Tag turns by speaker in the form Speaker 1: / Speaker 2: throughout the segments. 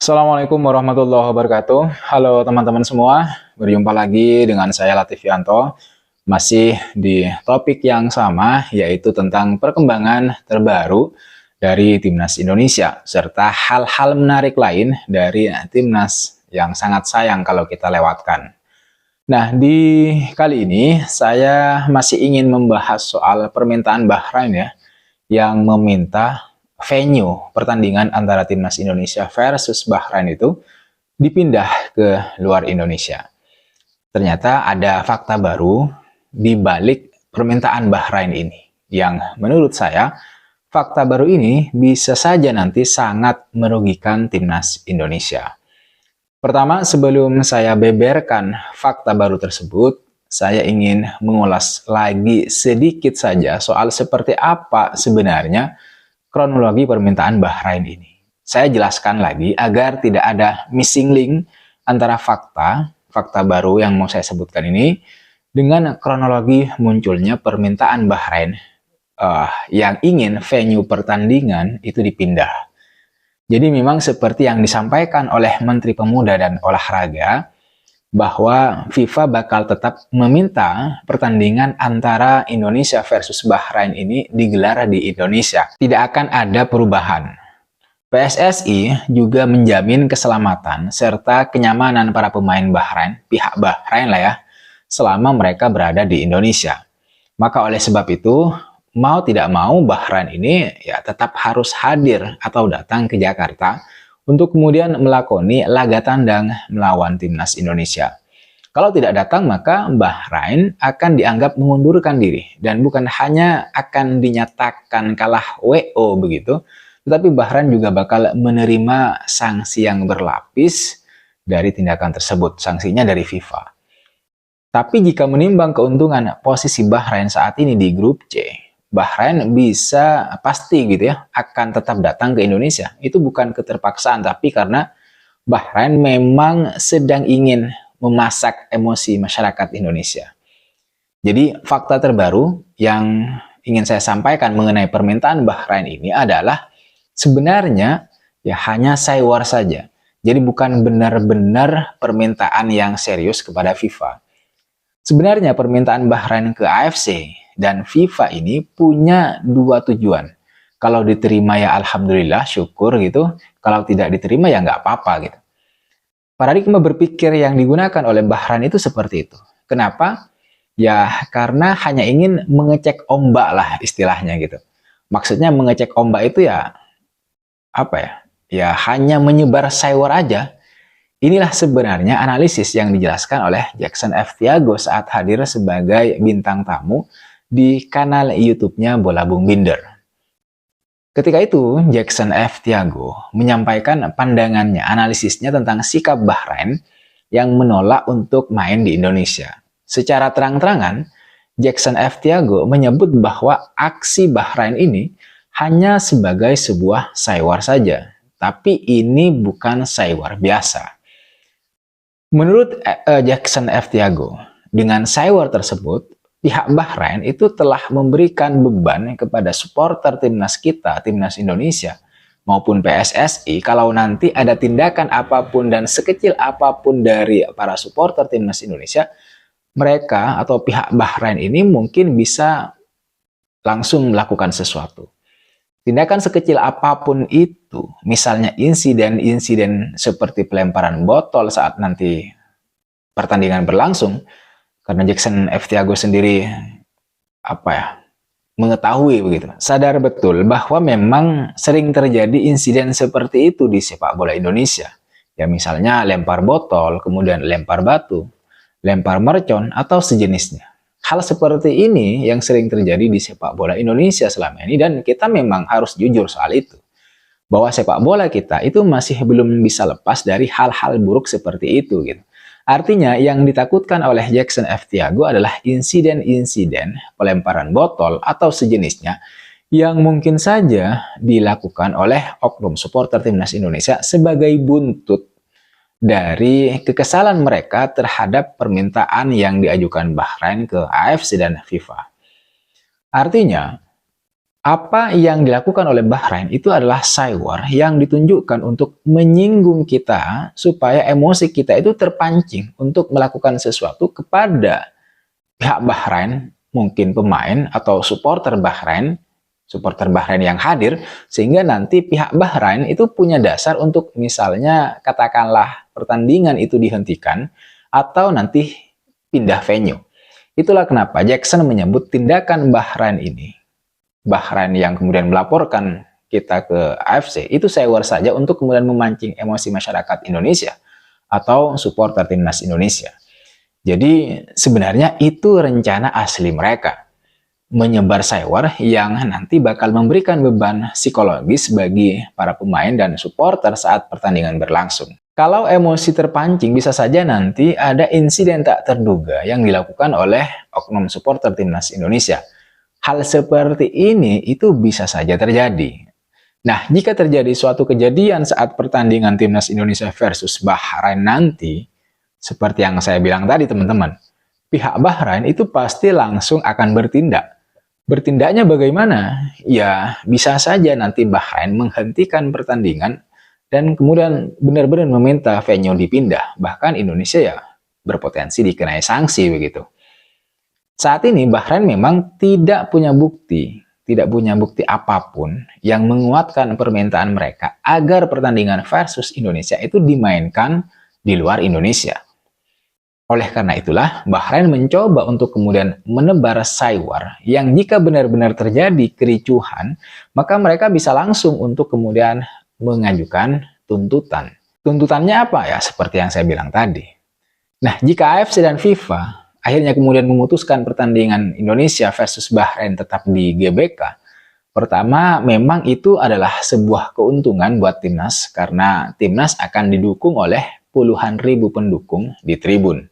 Speaker 1: Assalamualaikum warahmatullahi wabarakatuh. Halo teman-teman semua, berjumpa lagi dengan saya Latif Yanto. Masih di topik yang sama, yaitu tentang perkembangan terbaru dari Timnas Indonesia, serta hal-hal menarik lain dari Timnas yang sangat sayang kalau kita lewatkan. Nah, di kali ini saya masih ingin membahas soal permintaan Bahrain ya, yang meminta venue pertandingan antara Timnas Indonesia versus Bahrain itu dipindah ke luar Indonesia. Ternyata ada fakta baru di balik permintaan Bahrain ini, yang menurut saya fakta baru ini bisa saja nanti sangat merugikan Timnas Indonesia. Pertama, sebelum saya beberkan fakta baru tersebut, saya ingin mengulas lagi sedikit saja soal seperti apa sebenarnya kronologi permintaan Bahrain ini. Saya jelaskan lagi agar tidak ada missing link antara fakta baru yang mau saya sebutkan ini dengan kronologi munculnya permintaan Bahrain yang ingin venue pertandingan itu dipindah. Jadi memang seperti yang disampaikan oleh Menteri Pemuda dan Olahraga, bahwa FIFA bakal tetap meminta pertandingan antara Indonesia versus Bahrain ini digelar di Indonesia. Tidak akan ada perubahan. PSSI juga menjamin keselamatan serta kenyamanan para pemain Bahrain, pihak Bahrain lah ya, selama mereka berada di Indonesia. Maka oleh sebab itu, mau tidak mau Bahrain ini ya tetap harus hadir atau datang ke Jakarta untuk kemudian melakoni laga tandang melawan Timnas Indonesia. Kalau tidak datang, maka Bahrain akan dianggap mengundurkan diri dan bukan hanya akan dinyatakan kalah WO begitu, tetapi Bahrain juga bakal menerima sanksi yang berlapis dari tindakan tersebut, sanksinya dari FIFA. Tapi jika menimbang keuntungan posisi Bahrain saat ini di grup C, Bahrain bisa pasti gitu ya akan tetap datang ke Indonesia. Itu bukan keterpaksaan, tapi karena Bahrain memang sedang ingin memasak emosi masyarakat Indonesia. Jadi fakta terbaru yang ingin saya sampaikan mengenai permintaan Bahrain ini adalah sebenarnya ya hanya saywar saja. Jadi bukan benar-benar permintaan yang serius kepada FIFA. Sebenarnya permintaan Bahrain ke AFC dan FIFA ini punya dua tujuan. Kalau diterima ya alhamdulillah, syukur gitu. Kalau tidak diterima ya nggak apa-apa gitu. Paradigma berpikir yang digunakan oleh Bahrain itu seperti itu. Kenapa? Ya karena hanya ingin mengecek ombak lah istilahnya gitu. Maksudnya mengecek ombak itu ya apa ya? Ya hanya menyebar saywar aja. Inilah sebenarnya analisis yang dijelaskan oleh Jackson F. Tiago saat hadir sebagai bintang tamu di kanal YouTube-nya Bola Bung Binder. Ketika itu, Jackson F. Tiago menyampaikan pandangannya, analisisnya tentang sikap Bahrain yang menolak untuk main di Indonesia. Secara terang-terangan, Jackson F. Tiago menyebut bahwa aksi Bahrain ini hanya sebagai sebuah saywar saja, tapi ini bukan saywar biasa. Menurut Jackson F. Tiago, dengan saywar tersebut, pihak Bahrain itu telah memberikan beban kepada supporter timnas kita, timnas Indonesia, maupun PSSI, kalau nanti ada tindakan apapun dan sekecil apapun dari para supporter timnas Indonesia, mereka atau pihak Bahrain ini mungkin bisa langsung melakukan sesuatu. Tindakan sekecil apapun itu, misalnya insiden-insiden seperti pelemparan botol saat nanti pertandingan berlangsung, karena Jackson F. Tiago sendiri mengetahui begitu, sadar betul bahwa memang sering terjadi insiden seperti itu di sepak bola Indonesia. Ya misalnya lempar botol, kemudian lempar batu, lempar mercon atau sejenisnya. Hal seperti ini yang sering terjadi di sepak bola Indonesia selama ini, dan kita memang harus jujur soal itu. Bahwa sepak bola kita itu masih belum bisa lepas dari hal-hal buruk seperti itu gitu. Artinya yang ditakutkan oleh Jackson F. Tiago adalah insiden-insiden pelemparan botol atau sejenisnya yang mungkin saja dilakukan oleh oknum supporter timnas Indonesia sebagai buntut dari kekesalan mereka terhadap permintaan yang diajukan Bahrain ke AFC dan FIFA. Artinya, Apa yang dilakukan oleh Bahrain itu adalah cywar yang ditunjukkan untuk menyinggung kita supaya emosi kita itu terpancing untuk melakukan sesuatu kepada pihak Bahrain, mungkin pemain atau supporter Bahrain yang hadir, sehingga nanti pihak Bahrain itu punya dasar untuk misalnya katakanlah pertandingan itu dihentikan atau nanti pindah venue. Itulah kenapa Jackson menyebut tindakan Bahrain yang kemudian melaporkan kita ke AFC, itu cywar saja untuk kemudian memancing emosi masyarakat Indonesia atau supporter timnas Indonesia. Jadi sebenarnya itu rencana asli mereka, menyebar cywar yang nanti bakal memberikan beban psikologis bagi para pemain dan supporter saat pertandingan berlangsung. Kalau emosi terpancing, bisa saja nanti ada insiden tak terduga yang dilakukan oleh oknum supporter timnas Indonesia. Hal seperti ini itu bisa saja terjadi. Nah, jika terjadi suatu kejadian saat pertandingan timnas Indonesia versus Bahrain nanti, seperti yang saya bilang tadi teman-teman, pihak Bahrain itu pasti langsung akan bertindak. Bertindaknya bagaimana? Ya, bisa saja nanti Bahrain menghentikan pertandingan dan kemudian benar-benar meminta venue dipindah. Bahkan Indonesia ya berpotensi dikenai sanksi begitu. Saat ini Bahrain memang tidak punya bukti apapun yang menguatkan permintaan mereka agar pertandingan versus Indonesia itu dimainkan di luar Indonesia. Oleh karena itulah, Bahrain mencoba untuk kemudian menebar cywar yang jika benar-benar terjadi kericuhan, maka mereka bisa langsung untuk kemudian mengajukan tuntutan. Tuntutannya apa ya? Seperti yang saya bilang tadi. Nah, jika AFC dan FIFA akhirnya kemudian memutuskan pertandingan Indonesia versus Bahrain tetap di GBK. Pertama, memang itu adalah sebuah keuntungan buat timnas karena timnas akan didukung oleh puluhan ribu pendukung di tribun.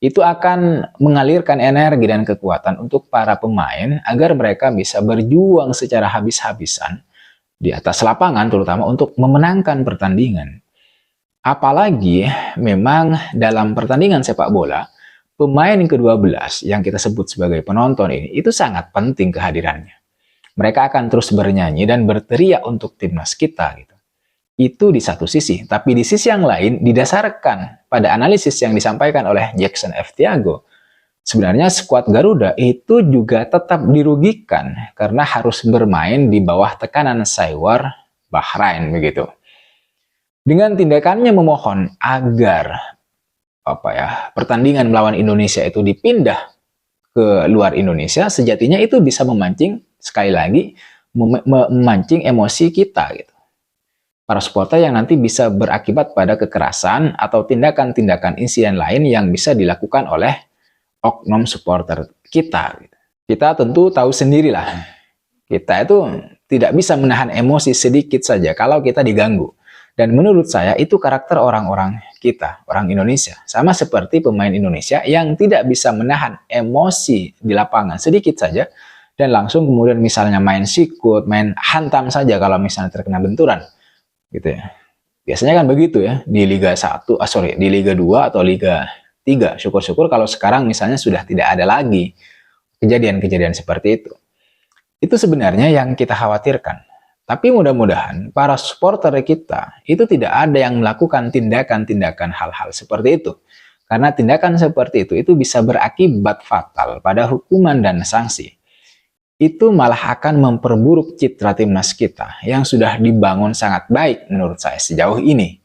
Speaker 1: Itu akan mengalirkan energi dan kekuatan untuk para pemain agar mereka bisa berjuang secara habis-habisan di atas lapangan, terutama untuk memenangkan pertandingan. Apalagi memang dalam pertandingan sepak bola, pemain ke-12 yang kita sebut sebagai penonton ini, itu sangat penting kehadirannya. Mereka akan terus bernyanyi dan berteriak untuk timnas kita. Gitu. Itu di satu sisi. Tapi di sisi yang lain, didasarkan pada analisis yang disampaikan oleh Jackson F. Tiago, sebenarnya skuad Garuda itu juga tetap dirugikan karena harus bermain di bawah tekanan cywar Bahrain. Begitu. Dengan tindakannya memohon agar pertandingan melawan Indonesia itu dipindah ke luar Indonesia, sejatinya itu bisa memancing, sekali lagi, memancing emosi kita. Gitu. Para supporter yang nanti bisa berakibat pada kekerasan atau tindakan-tindakan insiden lain yang bisa dilakukan oleh oknum supporter kita. Gitu. Kita tentu tahu sendirilah, kita itu tidak bisa menahan emosi sedikit saja kalau kita diganggu. Dan menurut saya itu karakter orang-orang kita, orang Indonesia. Sama seperti pemain Indonesia yang tidak bisa menahan emosi di lapangan sedikit saja. Dan langsung kemudian misalnya main sikut, main hantam saja kalau misalnya terkena benturan. Gitu ya. Biasanya kan begitu ya, di Liga 1, di Liga 2 atau Liga 3. Syukur-syukur kalau sekarang misalnya sudah tidak ada lagi kejadian-kejadian seperti itu. Itu sebenarnya yang kita khawatirkan. Tapi mudah-mudahan para supporter kita itu tidak ada yang melakukan tindakan-tindakan hal-hal seperti itu. Karena tindakan seperti itu bisa berakibat fatal pada hukuman dan sanksi. Itu malah akan memperburuk citra timnas kita yang sudah dibangun sangat baik menurut saya sejauh ini.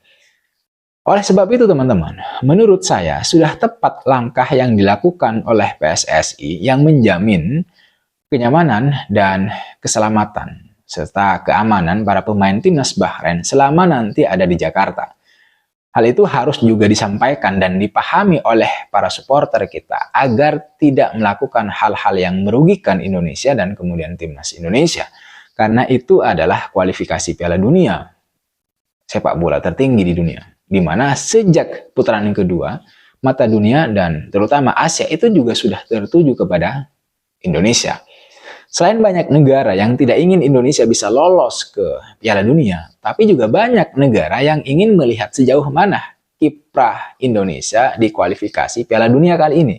Speaker 1: Oleh sebab itu teman-teman, menurut saya sudah tepat langkah yang dilakukan oleh PSSI yang menjamin kenyamanan dan keselamatan serta keamanan para pemain timnas Bahrain selama nanti ada di Jakarta. Hal itu harus juga disampaikan dan dipahami oleh para supporter kita agar tidak melakukan hal-hal yang merugikan Indonesia dan kemudian timnas Indonesia. Karena itu adalah kualifikasi Piala Dunia, sepak bola tertinggi di dunia. Di mana sejak putaran yang kedua, mata dunia dan terutama Asia itu juga sudah tertuju kepada Indonesia. Selain banyak negara yang tidak ingin Indonesia bisa lolos ke Piala Dunia, tapi juga banyak negara yang ingin melihat sejauh mana kiprah Indonesia di kualifikasi Piala Dunia kali ini.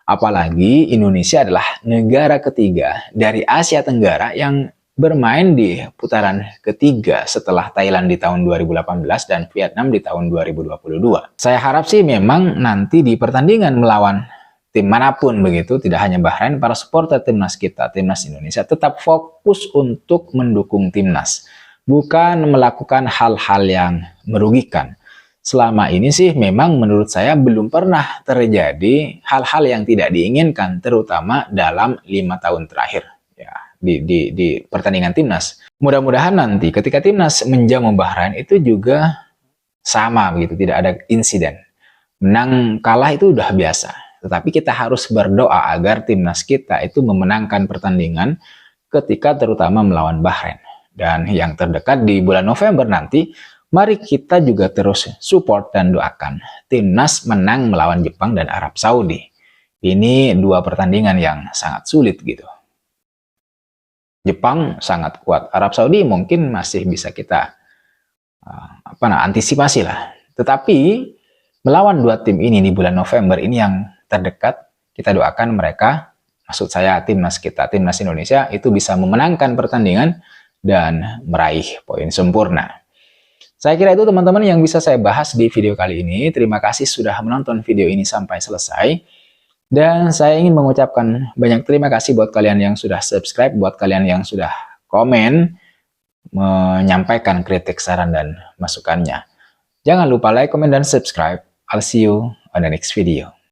Speaker 1: Apalagi Indonesia adalah negara ketiga dari Asia Tenggara yang bermain di putaran ketiga setelah Thailand di tahun 2018 dan Vietnam di tahun 2022. Saya harap sih memang nanti di pertandingan melawan tim manapun begitu, tidak hanya Bahrain, para supporter timnas kita, timnas Indonesia tetap fokus untuk mendukung timnas, bukan melakukan hal-hal yang merugikan. Selama ini sih memang menurut saya belum pernah terjadi hal-hal yang tidak diinginkan, terutama dalam 5 tahun terakhir ya, di pertandingan timnas. Mudah-mudahan nanti ketika timnas menjamu Bahrain itu juga sama begitu, tidak ada insiden. Menang kalah itu udah biasa, tetapi kita harus berdoa agar timnas kita itu memenangkan pertandingan ketika terutama melawan Bahrain. Dan yang terdekat di bulan November nanti, mari kita juga terus support dan doakan timnas menang melawan Jepang dan Arab Saudi. Ini dua pertandingan yang sangat sulit gitu. Jepang sangat kuat, Arab Saudi mungkin masih bisa kita antisipasi lah. Tetapi melawan dua tim ini di bulan November ini yang terdekat, kita doakan mereka, maksud saya timnas kita, timnas Indonesia itu bisa memenangkan pertandingan dan meraih poin sempurna. Saya kira itu teman-teman yang bisa saya bahas di video kali ini. Terima kasih sudah menonton video ini sampai selesai. Dan saya ingin mengucapkan banyak terima kasih buat kalian yang sudah subscribe, buat kalian yang sudah komen, menyampaikan kritik, saran, dan masukannya. Jangan lupa like, komen, dan subscribe. I'll see you on the next video.